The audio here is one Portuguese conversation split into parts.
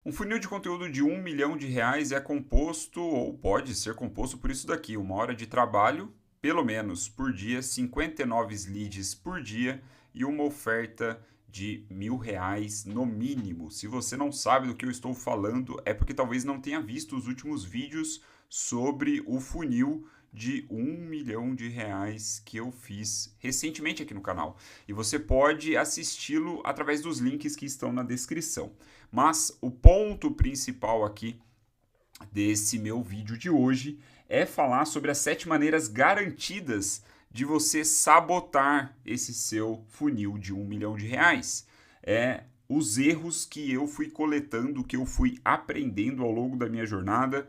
Um funil de conteúdo de R$ 1 milhão é composto, ou pode ser composto por isso daqui, 1 hora de trabalho, pelo menos por dia, 59 leads por dia e uma oferta de R$ 1.000 no mínimo. Se você não sabe do que eu estou falando, é porque talvez não tenha visto os últimos vídeos sobre o funil de R$ 1 milhão que eu fiz recentemente aqui no canal. E você pode assisti-lo através dos links que estão na descrição. Mas o ponto principal aqui desse meu vídeo de hoje é falar sobre as 7 maneiras garantidas de você sabotar esse seu funil de R$ 1 milhão. Os erros que eu fui coletando, que eu fui aprendendo ao longo da minha jornada,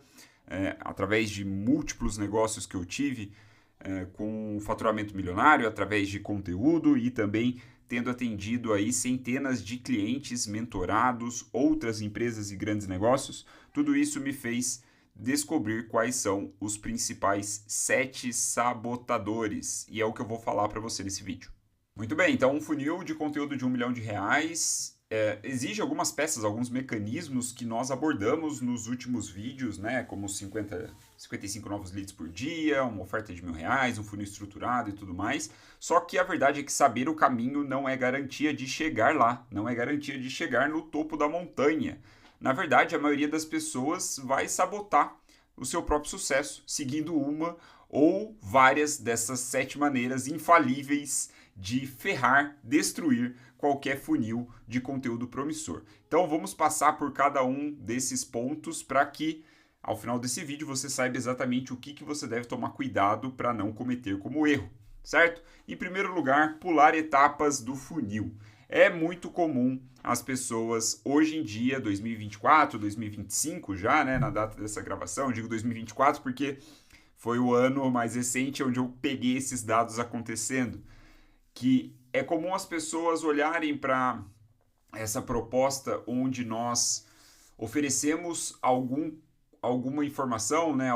através de múltiplos negócios que eu tive, com faturamento milionário, através de conteúdo e também tendo atendido aí centenas de clientes mentorados, outras empresas e grandes negócios. Tudo isso me fez descobrir quais são os principais 7 sabotadores, e é o que eu vou falar para você nesse vídeo. Muito bem, então um funil de conteúdo de R$ 1 milhão exige algumas peças, alguns mecanismos que nós abordamos nos últimos vídeos, né? Como 55 novos leads por dia, uma oferta de R$ 1.000, um funil estruturado e tudo mais. Só que a verdade é que saber o caminho não é garantia de chegar lá, não é garantia de chegar no topo da montanha. Na verdade, a maioria das pessoas vai sabotar o seu próprio sucesso, seguindo uma ou várias dessas 7 maneiras infalíveis de ferrar, destruir qualquer funil de conteúdo promissor. Então vamos passar por cada um desses pontos para que ao final desse vídeo você saiba exatamente o que você deve tomar cuidado para não cometer como erro, certo? Em primeiro lugar, pular etapas do funil. É muito comum as pessoas, hoje em dia, 2024, 2025 já, né, na data dessa gravação, eu digo 2024 porque foi o ano mais recente onde eu peguei esses dados acontecendo, que é comum as pessoas olharem para essa proposta onde nós oferecemos alguma informação, né,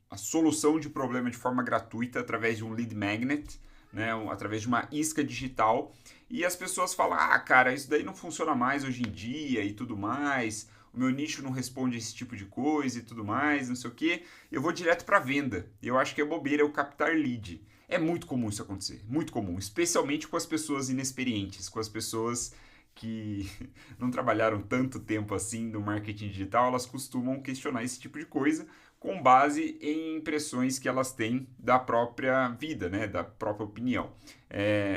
a solução de problema de forma gratuita através de um lead magnet, né, através de uma isca digital, e as pessoas falam, cara, isso daí não funciona mais hoje em dia e tudo mais, o meu nicho não responde a esse tipo de coisa e tudo mais, não sei o que, eu vou direto para venda. Eu acho que é bobeira eu captar lead. É muito comum isso acontecer, muito comum, especialmente com as pessoas inexperientes, com as pessoas que não trabalharam tanto tempo assim no marketing digital, elas costumam questionar esse tipo de coisa com base em impressões que elas têm da própria vida, né, da própria opinião.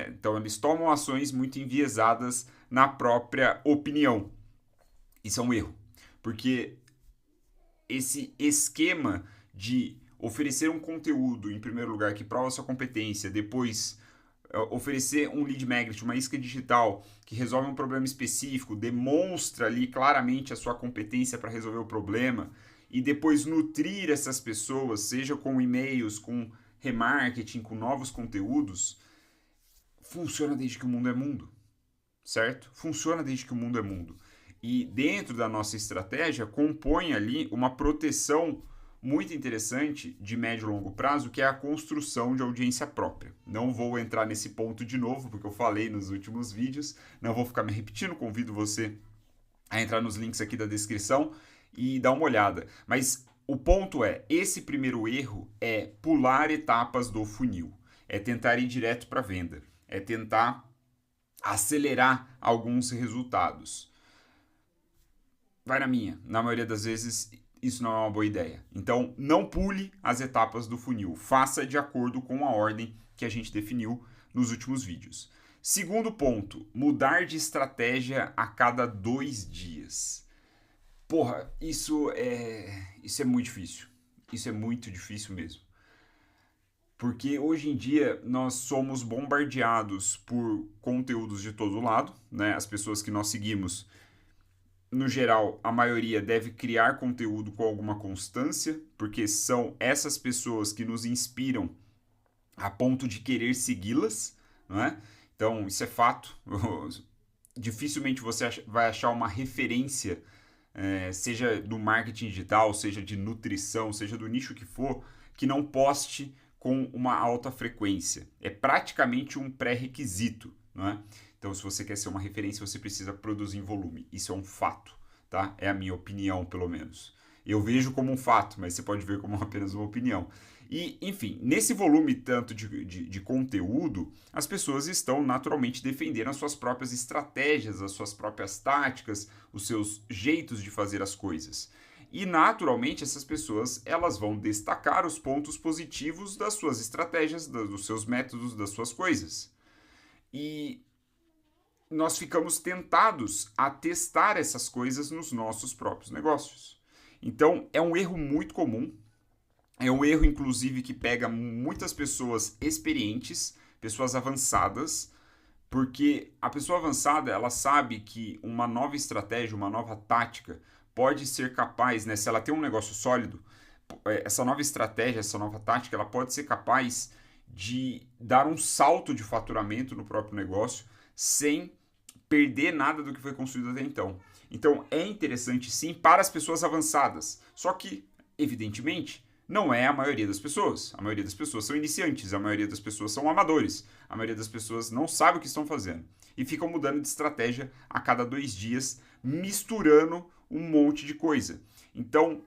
Então, eles tomam ações muito enviesadas na própria opinião. Isso é um erro, porque esse esquema de oferecer um conteúdo, em primeiro lugar, que prova sua competência, depois oferecer um lead magnet, uma isca digital que resolve um problema específico, demonstra ali claramente a sua competência para resolver o problema e depois nutrir essas pessoas, seja com e-mails, com remarketing, com novos conteúdos, funciona desde que o mundo é mundo, certo? Funciona desde que o mundo é mundo. E dentro da nossa estratégia compõe ali uma proteção muito interessante de médio e longo prazo, que é a construção de audiência própria. Não vou entrar nesse ponto de novo, porque eu falei nos últimos vídeos, não vou ficar me repetindo, convido você a entrar nos links aqui da descrição e dar uma olhada. Mas o ponto é, esse primeiro erro é pular etapas do funil, é tentar ir direto para a venda, é tentar acelerar alguns resultados. Vai na minha, na maioria das vezes isso não é uma boa ideia. Então, não pule as etapas do funil. Faça de acordo com a ordem que a gente definiu nos últimos vídeos. Segundo ponto, mudar de estratégia a cada 2 dias. Porra, isso é muito difícil. Isso é muito difícil mesmo. Porque hoje em dia nós somos bombardeados por conteúdos de todo lado, né? As pessoas que nós seguimos, no geral, a maioria deve criar conteúdo com alguma constância, porque são essas pessoas que nos inspiram a ponto de querer segui-las, não é? Então, isso é fato. Dificilmente você vai achar uma referência, seja do marketing digital, seja de nutrição, seja do nicho que for, que não poste com uma alta frequência. É praticamente um pré-requisito, não é? Então, se você quer ser uma referência, você precisa produzir em volume. Isso é um fato. tá? É a minha opinião, pelo menos. Eu vejo como um fato, mas você pode ver como apenas uma opinião. E, enfim, nesse volume tanto de conteúdo, as pessoas estão naturalmente defendendo as suas próprias estratégias, as suas próprias táticas, os seus jeitos de fazer as coisas. E naturalmente essas pessoas elas vão destacar os pontos positivos das suas estratégias, dos seus métodos, das suas coisas. E nós ficamos tentados a testar essas coisas nos nossos próprios negócios. Então é um erro muito comum, é um erro inclusive que pega muitas pessoas experientes, pessoas avançadas, porque a pessoa avançada ela sabe que uma nova estratégia, uma nova tática pode ser capaz, né, se ela tem um negócio sólido, essa nova estratégia, essa nova tática, ela pode ser capaz de dar um salto de faturamento no próprio negócio sem perder nada do que foi construído até então. Então é interessante sim para as pessoas avançadas, só que, evidentemente, não é a maioria das pessoas. A maioria das pessoas são iniciantes, a maioria das pessoas são amadores, a maioria das pessoas não sabe o que estão fazendo e ficam mudando de estratégia a cada 2 dias, misturando um monte de coisa. Então,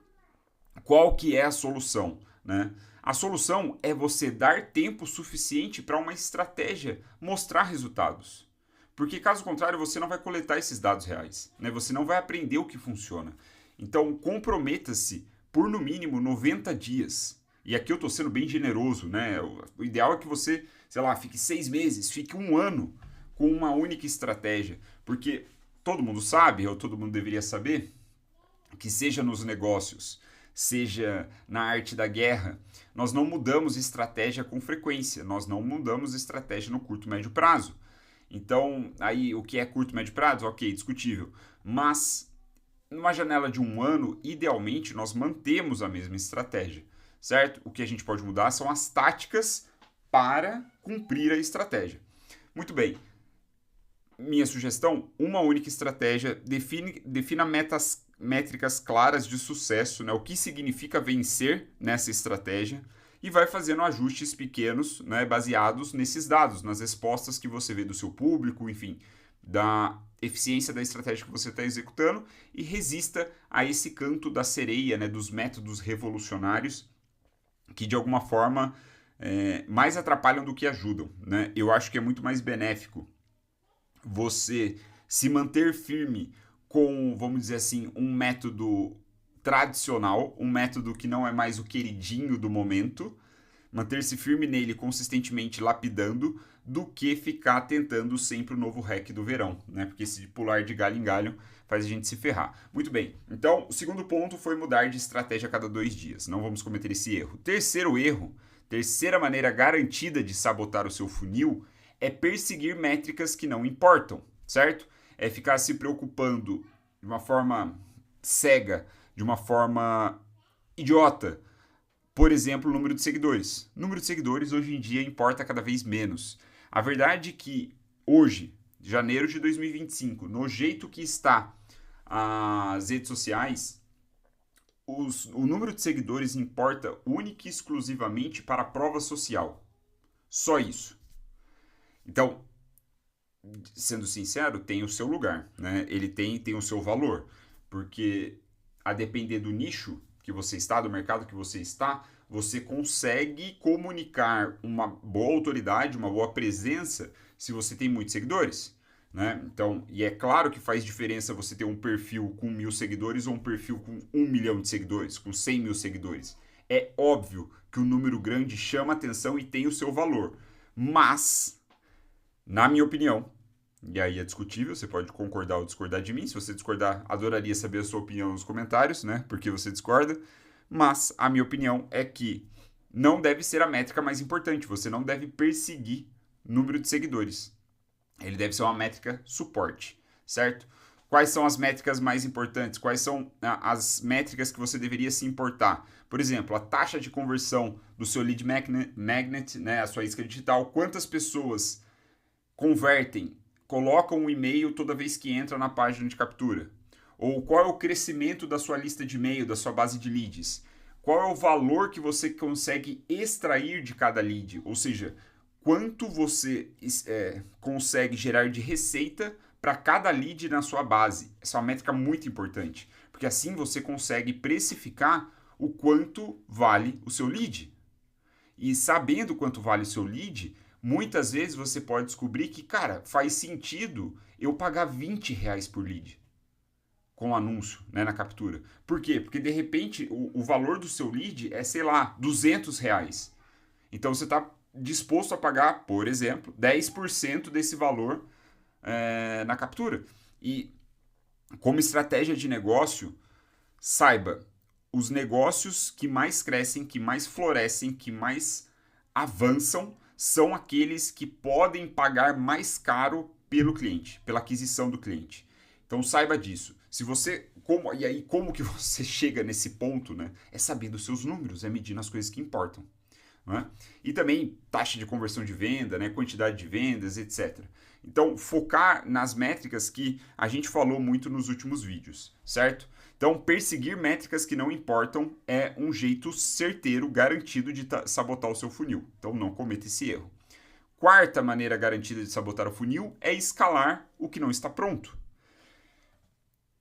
qual que é a solução, né? A solução é você dar tempo suficiente para uma estratégia mostrar resultados. Porque caso contrário, você não vai coletar esses dados reais, né? Você não vai aprender o que funciona. Então, comprometa-se por no mínimo 90 dias. E aqui eu estou sendo bem generoso, né? O ideal é que você, sei lá, fique 6 meses, fique 1 ano com uma única estratégia. Porque todo mundo sabe, ou todo mundo deveria saber, que seja nos negócios, seja na arte da guerra, nós não mudamos estratégia com frequência, nós não mudamos estratégia no curto, médio prazo. Então, aí o que é curto, médio prazo? Ok, discutível. Mas, numa janela de 1 ano, idealmente, nós mantemos a mesma estratégia, certo? O que a gente pode mudar são as táticas para cumprir a estratégia. Muito bem. Minha sugestão, uma única estratégia, defina métricas claras de sucesso, né? O que significa vencer nessa estratégia, e vai fazendo ajustes pequenos, né, baseados nesses dados, nas respostas que você vê do seu público, enfim, da eficiência da estratégia que você está executando, e resista a esse canto da sereia, né, dos métodos revolucionários que de alguma forma mais atrapalham do que ajudam, né? Eu acho que é muito mais benéfico você se manter firme com, vamos dizer assim, um método tradicional, um método que não é mais o queridinho do momento, manter-se firme nele consistentemente lapidando, do que ficar tentando sempre o novo hack do verão, né? Porque esse pular de galho em galho faz a gente se ferrar. Muito bem, então o segundo ponto foi mudar de estratégia a cada 2 dias. Não vamos cometer esse erro. Terceiro erro, terceira maneira garantida de sabotar o seu funil é perseguir métricas que não importam, certo? É ficar se preocupando de uma forma cega, de uma forma idiota. Por exemplo, o número de seguidores. O número de seguidores hoje em dia importa cada vez menos. A verdade é que hoje, janeiro de 2025, no jeito que está as redes sociais, o número de seguidores importa única e exclusivamente para a prova social. Só isso. Então, sendo sincero, tem o seu lugar, né? Ele tem o seu valor, porque a depender do nicho que você está, do mercado que você está, você consegue comunicar uma boa autoridade, uma boa presença, se você tem muitos seguidores, né? Então, e é claro que faz diferença você ter um perfil com 1.000 seguidores ou um perfil com 1 milhão de seguidores, com 100 mil seguidores. É óbvio que o número grande chama atenção e tem o seu valor, mas, na minha opinião, e aí é discutível, você pode concordar ou discordar de mim. Se você discordar, adoraria saber a sua opinião nos comentários, né? Porque você discorda. Mas a minha opinião é que não deve ser a métrica mais importante. Você não deve perseguir número de seguidores. Ele deve ser uma métrica suporte, certo? Quais são as métricas mais importantes? Quais são as métricas que você deveria se importar? Por exemplo, a taxa de conversão do seu lead magnet, né? A sua isca digital. Quantas pessoas convertem, colocam um e-mail toda vez que entra na página de captura? Ou qual é o crescimento da sua lista de e-mail, da sua base de leads? Qual é o valor que você consegue extrair de cada lead? Ou seja, quanto você consegue gerar de receita para cada lead na sua base. Essa é uma métrica muito importante, porque assim você consegue precificar o quanto vale o seu lead. E sabendo quanto vale o seu lead, muitas vezes você pode descobrir que, cara, faz sentido eu pagar R$ 20 por lead com anúncio, né, na captura. Por quê? Porque de repente o valor do seu lead é, sei lá, R$ 200. Então você está disposto a pagar, por exemplo, 10% desse valor na captura. E como estratégia de negócio, saiba, os negócios que mais crescem, que mais florescem, que mais avançam, são aqueles que podem pagar mais caro pelo cliente, pela aquisição do cliente. Então saiba disso. Se você, e aí como que você chega nesse ponto, né? É sabendo os seus números, é medindo as coisas que importam. Né? E também taxa de conversão de venda, né? Quantidade de vendas, etc. Então, focar nas métricas que a gente falou muito nos últimos vídeos, certo? Então, perseguir métricas que não importam é um jeito certeiro, garantido de sabotar o seu funil. Então, não cometa esse erro. Quarta maneira garantida de sabotar o funil é escalar o que não está pronto.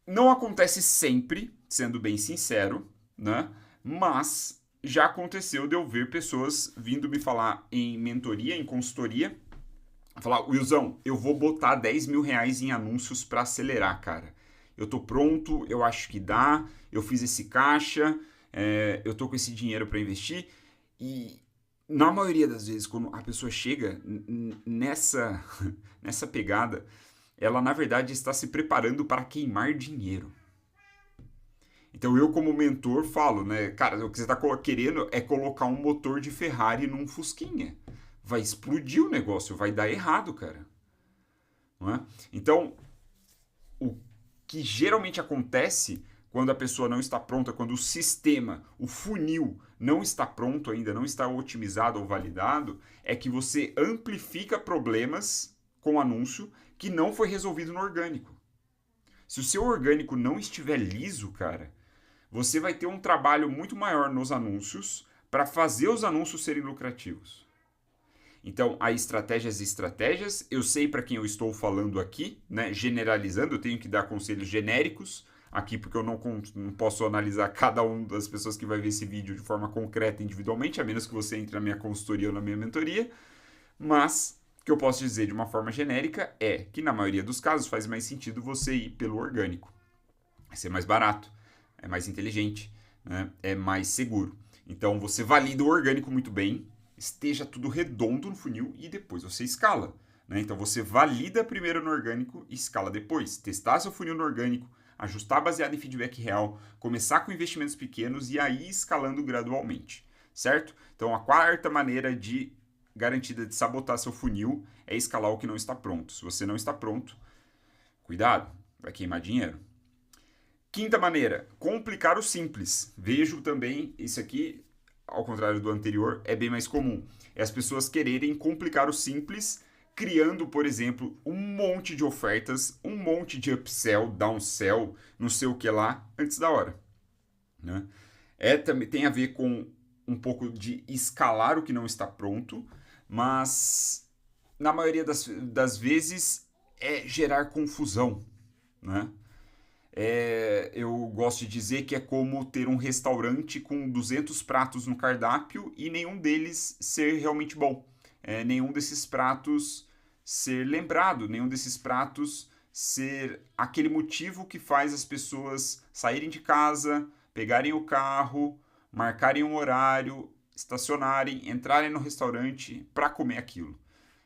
Não acontece sempre, sendo bem sincero, né? Mas já aconteceu de eu ver pessoas vindo me falar em mentoria, em consultoria, falar, Wilson, eu vou botar R$ 10.000 em anúncios para acelerar, cara. Eu tô pronto, eu acho que dá, eu fiz esse caixa, eu tô com esse dinheiro para investir. E na maioria das vezes, quando a pessoa chega nessa pegada, ela na verdade está se preparando para queimar dinheiro. Então eu como mentor falo, né, cara, o que você está querendo é colocar um motor de Ferrari num Fusquinha. Vai explodir o negócio, vai dar errado, cara. Não é? Então, o que geralmente acontece quando a pessoa não está pronta, quando o sistema, o funil não está pronto ainda, não está otimizado ou validado, é que você amplifica problemas com anúncio que não foi resolvido no orgânico. Se o seu orgânico não estiver liso, cara, você vai ter um trabalho muito maior nos anúncios para fazer os anúncios serem lucrativos. Então, há estratégias, eu sei para quem eu estou falando aqui, né? Generalizando, eu tenho que dar conselhos genéricos aqui, porque eu não posso analisar cada uma das pessoas que vai ver esse vídeo de forma concreta individualmente, a menos que você entre na minha consultoria ou na minha mentoria, mas o que eu posso dizer de uma forma genérica é que na maioria dos casos faz mais sentido você ir pelo orgânico. Vai ser mais barato, é mais inteligente, né? É mais seguro. Então você valida o orgânico muito bem, esteja tudo redondo no funil e depois você escala. Né? Então você valida primeiro no orgânico e escala depois. Testar seu funil no orgânico, ajustar baseado em feedback real, começar com investimentos pequenos e aí escalando gradualmente. Certo? Então a quarta maneira garantida de sabotar seu funil é escalar o que não está pronto. Se você não está pronto, cuidado, vai queimar dinheiro. Quinta maneira, complicar o simples. Vejo também isso aqui, ao contrário do anterior, é bem mais comum. É as pessoas quererem complicar o simples, criando, por exemplo, um monte de ofertas, um monte de upsell, downsell, não sei o que lá, antes da hora. Né? Também tem a ver com um pouco de escalar o que não está pronto, mas na maioria das vezes é gerar confusão. Né? Eu gosto de dizer que é como ter um restaurante com 200 pratos no cardápio e nenhum deles ser realmente bom. Nenhum desses pratos ser lembrado, nenhum desses pratos ser aquele motivo que faz as pessoas saírem de casa, pegarem o carro, marcarem um horário, estacionarem, entrarem no restaurante para comer aquilo.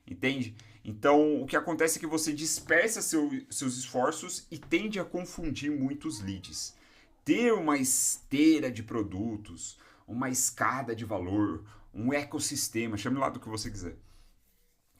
Entende? Então, o que acontece é que você dispersa seus esforços e tende a confundir muitos leads. Ter uma esteira de produtos, uma escada de valor, um ecossistema, chame lá do que você quiser,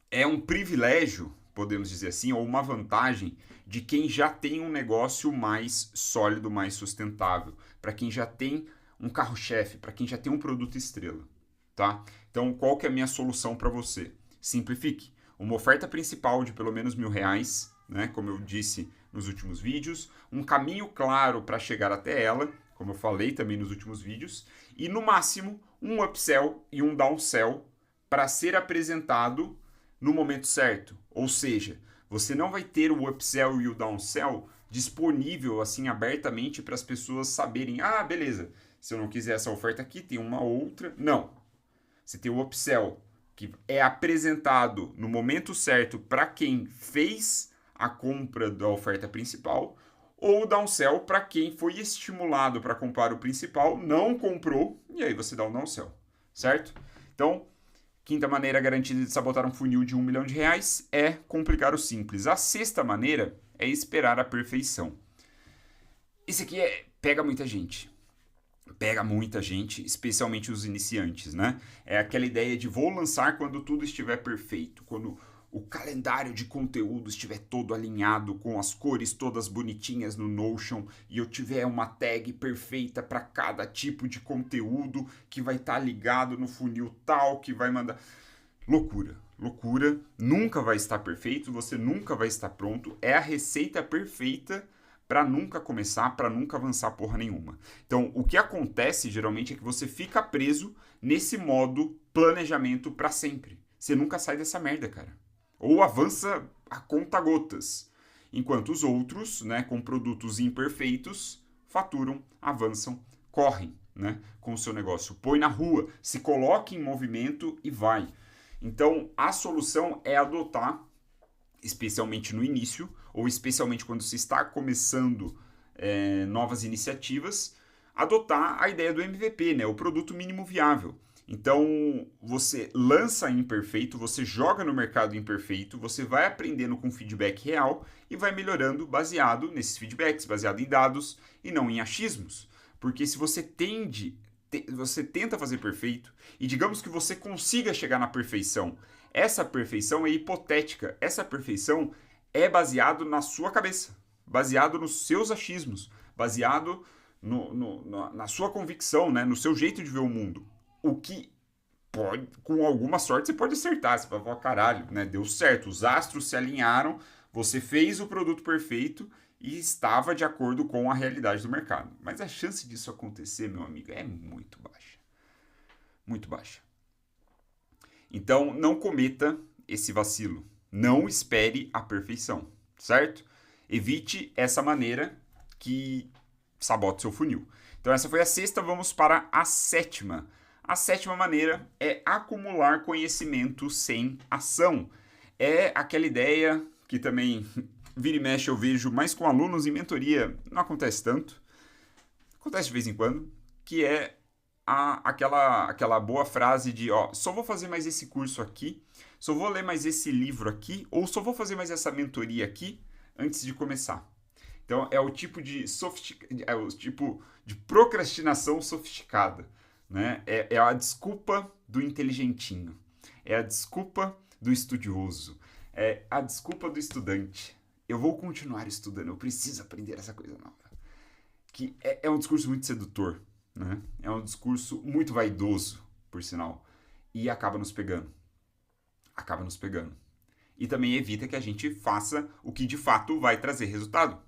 é um privilégio, podemos dizer assim, ou uma vantagem de quem já tem um negócio mais sólido, mais sustentável, para quem já tem um carro-chefe, para quem já tem um produto estrela. Tá? Então, qual que é a minha solução para você? Simplifique. Uma oferta principal de pelo menos R$ 1.000, né, como eu disse nos últimos vídeos, um caminho claro para chegar até ela, como eu falei também nos últimos vídeos, e no máximo um upsell e um downsell para ser apresentado no momento certo. Ou seja, Você não vai ter o upsell e o downsell disponível assim abertamente para as pessoas saberem, ah, beleza, se eu não quiser essa oferta aqui, tem uma outra. Não. Você tem o upsell, que é apresentado no momento certo para quem fez a compra da oferta principal, ou o downsell para quem foi estimulado para comprar o principal, não comprou, e aí você dá um downsell, certo? Então, quinta maneira garantida de sabotar um funil de R$1 milhão é complicar o simples. A sexta maneira é esperar a perfeição. Esse aqui pega muita gente. Pega muita gente, especialmente os iniciantes, né? É aquela ideia de vou lançar quando tudo estiver perfeito, quando o calendário de conteúdo estiver todo alinhado, com as cores todas bonitinhas no Notion, e eu tiver uma tag perfeita para cada tipo de conteúdo que vai estar ligado no funil tal, que vai mandar... Loucura, loucura, nunca vai estar perfeito, você nunca vai estar pronto, é a receita perfeita para nunca começar, para nunca avançar porra nenhuma. Então, o que acontece geralmente é que você fica preso nesse modo planejamento para sempre. Você nunca sai dessa merda, cara. Ou avança a conta gotas. Enquanto os outros, né, com produtos imperfeitos, faturam, avançam, correm, né, com o seu negócio. Põe na rua, se coloque em movimento e vai. Então, a solução é adotar, especialmente no início, ou especialmente quando se está começando novas iniciativas, adotar a ideia do MVP, né, o produto mínimo viável. Então, você lança imperfeito, você joga no mercado imperfeito, você vai aprendendo com feedback real e vai melhorando baseado nesses feedbacks, baseado em dados e não em achismos. Porque se você você tenta fazer perfeito e digamos que você consiga chegar na perfeição, essa perfeição é hipotética, essa perfeição é baseado na sua cabeça, baseado nos seus achismos, baseado na sua convicção, né, no seu jeito de ver o mundo. O que pode, com alguma sorte, você pode acertar. Você vai falar, caralho, né? Deu certo, os astros se alinharam, você fez o produto perfeito e estava de acordo com a realidade do mercado. Mas a chance disso acontecer, meu amigo, é muito baixa. Muito baixa. Então, não cometa esse vacilo. Não espere a perfeição, certo? Evite essa maneira que sabota o seu funil. Então, essa foi a sexta, vamos para a sétima. A sétima maneira é acumular conhecimento sem ação. É aquela ideia que também vira e mexe eu vejo mais com alunos em mentoria, não acontece tanto, acontece de vez em quando, que é aquela boa frase de, ó, só vou fazer mais esse curso aqui, só vou ler mais esse livro aqui, ou só vou fazer mais essa mentoria aqui antes de começar. Então é o tipo de procrastinação sofisticada. Né? É a desculpa do inteligentinho, é a desculpa do estudioso, é a desculpa do estudante. Eu vou continuar estudando, eu preciso aprender essa coisa nova. Que é um discurso muito sedutor, né? É um discurso muito vaidoso, por sinal, e acaba nos pegando. Acaba nos pegando. E também evita que a gente faça o que de fato vai trazer resultado.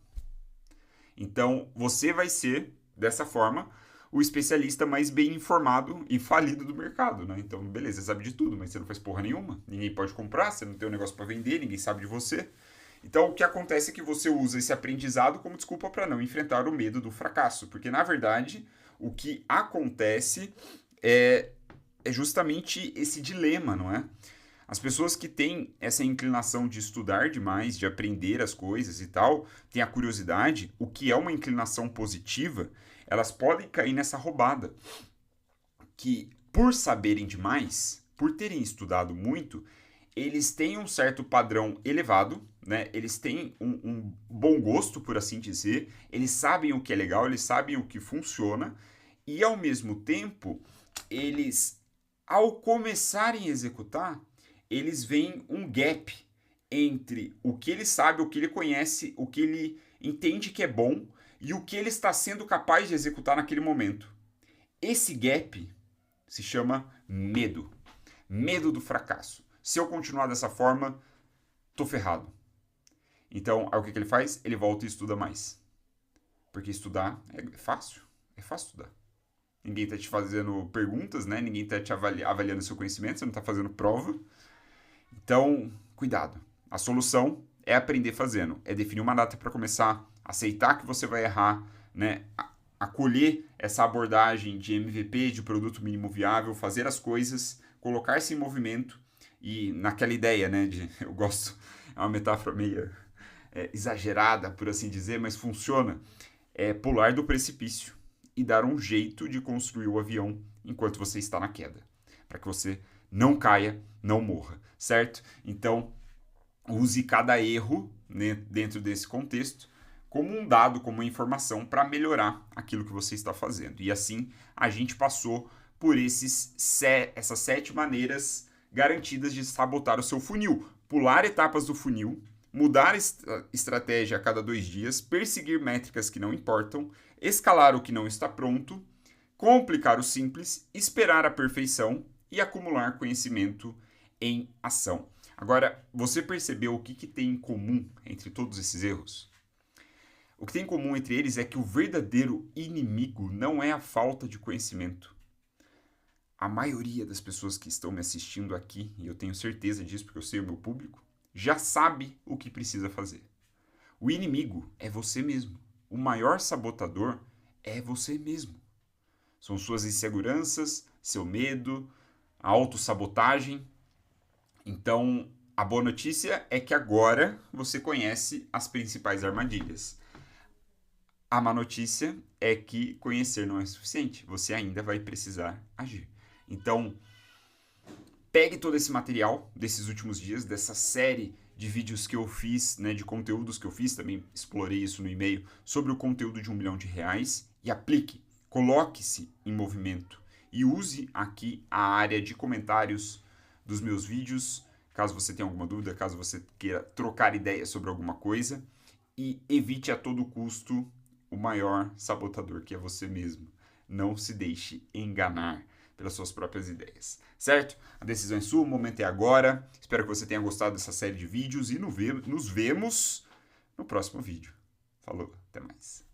Então, você vai ser, dessa forma, o especialista mais bem informado e falido do mercado, né? Então, beleza, você sabe de tudo, mas você não faz porra nenhuma. Ninguém pode comprar, você não tem um negócio para vender, ninguém sabe de você. Então, o que acontece é que você usa esse aprendizado como desculpa para não enfrentar o medo do fracasso. Porque, na verdade, o que acontece é justamente esse dilema, não é? As pessoas que têm essa inclinação de estudar demais, de aprender as coisas e tal, têm a curiosidade, o que é uma inclinação positiva, elas podem cair nessa roubada. Que, por saberem demais, por terem estudado muito, eles têm um certo padrão elevado, né? Eles têm um bom gosto, por assim dizer, eles sabem o que é legal, eles sabem o que funciona, e ao mesmo tempo, eles, ao começarem a executar, eles veem um gap entre o que ele sabe, o que ele conhece, o que ele entende que é bom e o que ele está sendo capaz de executar naquele momento. Esse gap se chama medo. Medo do fracasso. Se eu continuar dessa forma, tô ferrado. Então, aí o que ele faz? Ele volta e estuda mais. Porque estudar é fácil. É fácil estudar. Ninguém está te fazendo perguntas, né? Ninguém está te avaliando seu conhecimento, você não está fazendo prova. Então, cuidado. A solução é aprender fazendo, é definir uma data para começar, aceitar que você vai errar, né? Acolher essa abordagem de MVP, de produto mínimo viável, fazer as coisas, colocar-se em movimento e naquela ideia, né? Eu gosto, é uma metáfora meio exagerada, por assim dizer, mas funciona. É pular do precipício e dar um jeito de construir o avião enquanto você está na queda, para que você não caia, não morra, certo? Então, use cada erro, né, dentro desse contexto como um dado, como uma informação para melhorar aquilo que você está fazendo. E assim a gente passou por essas 7 maneiras garantidas de sabotar o seu funil. Pular etapas do funil, mudar estratégia a cada 2 dias, perseguir métricas que não importam, escalar o que não está pronto, complicar o simples, esperar a perfeição e acumular conhecimento em ação. Agora, você percebeu o que tem em comum entre todos esses erros? O que tem em comum entre eles é que o verdadeiro inimigo não é a falta de conhecimento. A maioria das pessoas que estão me assistindo aqui, e eu tenho certeza disso porque eu sei o meu público, já sabe o que precisa fazer. O inimigo é você mesmo. O maior sabotador é você mesmo. São suas inseguranças, seu medo, a autossabotagem. Então, a boa notícia é que agora você conhece as principais armadilhas. A má notícia é que conhecer não é suficiente. Você ainda vai precisar agir. Então, pegue todo esse material desses últimos dias, dessa série de vídeos que eu fiz, né, de conteúdos que eu fiz, também explorei isso no e-mail, sobre o conteúdo de R$1 milhão e aplique. Coloque-se em movimento e use aqui a área de comentários dos meus vídeos, caso você tenha alguma dúvida, caso você queira trocar ideias sobre alguma coisa, e evite a todo custo o maior sabotador, que é você mesmo. Não se deixe enganar pelas suas próprias ideias, certo? A decisão é sua, o momento é agora. Espero que você tenha gostado dessa série de vídeos e nos vemos no próximo vídeo. Falou, até mais.